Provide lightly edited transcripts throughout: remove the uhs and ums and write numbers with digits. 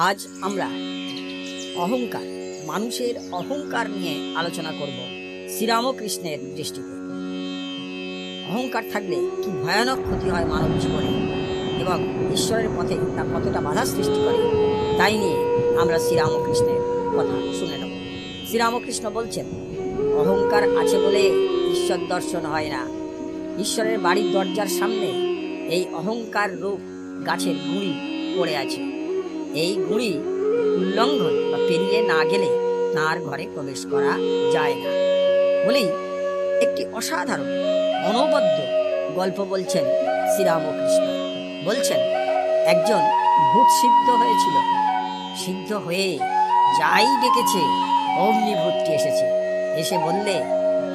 আজ আমরা অহংকার, মানুষের অহংকার নিয়ে আলোচনা করব শ্রীরামকৃষ্ণের দৃষ্টিতে। অহংকার থাকলে কি ভয়ানক ক্ষতি হয় মানব জীবনে এবং ঈশ্বরের পথে তা কতটা বাধা সৃষ্টি করে, তাই নিয়ে আমরা শ্রীরামকৃষ্ণের কথা শুনে নেব। শ্রীরামকৃষ্ণ বলছেন, অহংকার আছে বলে ঈশ্বর দর্শন হয় না। ঈশ্বরের বাড়ির দরজার সামনে এই অহংকার রূপ গাছের গুঁড়ি পড়ে আছে। এই গুঁড়ি উল্লঙ্ঘন বা পেরিয়ে না গেলে তার ঘরে প্রবেশ করা যায় না বলেই একটি অসাধারণ অনবদ্য গল্প বলছেন শ্রীরামকৃষ্ণ। বলছেন, একজন ভূত সিদ্ধ হয়েছিল। সিদ্ধ হয়ে যাই ডেকেছে অমনি ভূতটি এসেছে। এসে বললে,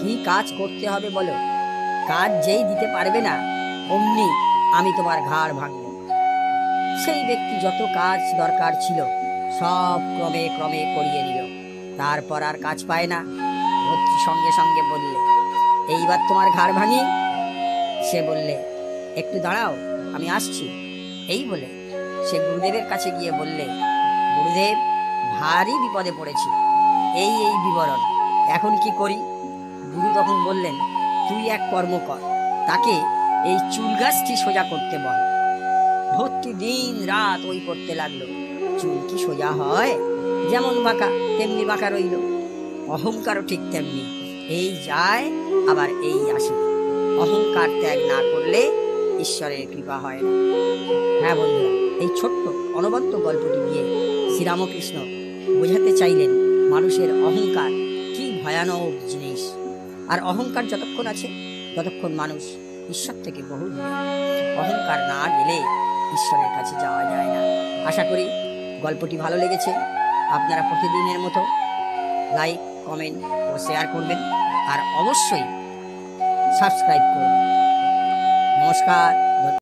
কি কাজ করতে হবে বলো। কাজ যেই দিতে পারবে না অমনি আমি তোমার ঘাড় ভাঙব। সেই ব্যক্তি যত কাজ দরকার ছিল সব ক্রমে ক্রমে করিয়ে নিল। তারপর আর কাজ পায় না। ভূতটি সঙ্গে সঙ্গে বললে, এইবার তোমার ঘাড় ভাঙি। সে বললে, একটু দাঁড়াও, আমি আসছি। এই বলে সে গুরুদেবের কাছে গিয়ে বললে, গুরুদেব, ভারী বিপদে পড়েছি, এই এই বিবরণ, এখন কি করি? গুরু তখন বললেন, তুই এক কর্ম কর, তাকে এই চুল গাছটি সোজা করতে বল। ভূতটি দিন রাত ওই করতে লাগলো। চুল কি সোজা হয়? যেমন বাঁকা তেমনি বাঁকা রইল। অহংকারও ঠিক তেমনি, এই যায় আবার এই আসে। অহংকার ত্যাগ না করলে ঈশ্বরের কৃপা হয় না। হ্যাঁ বন্ধুরা, এই ছোট্ট অনবদ্য গল্পটি দিয়ে শ্রীরামকৃষ্ণ বোঝাতে চাইলেন মানুষের অহংকার কি ভয়ানক জিনিস। আর অহংকার যতক্ষণ আছে ততক্ষণ মানুষ ঈশ্বর থেকে বহু দূরে। অহংকার না গেলে ঈশ্বরের কাছে যাওয়া যায় না। আশা করি গল্পটি ভালো লেগেছে। আপনারা প্রতিদিনের মতো লাইক, কমেন্ট ও শেয়ার করবেন, আর অবশ্যই সাবস্ক্রাইব করবেন। নমস্কার।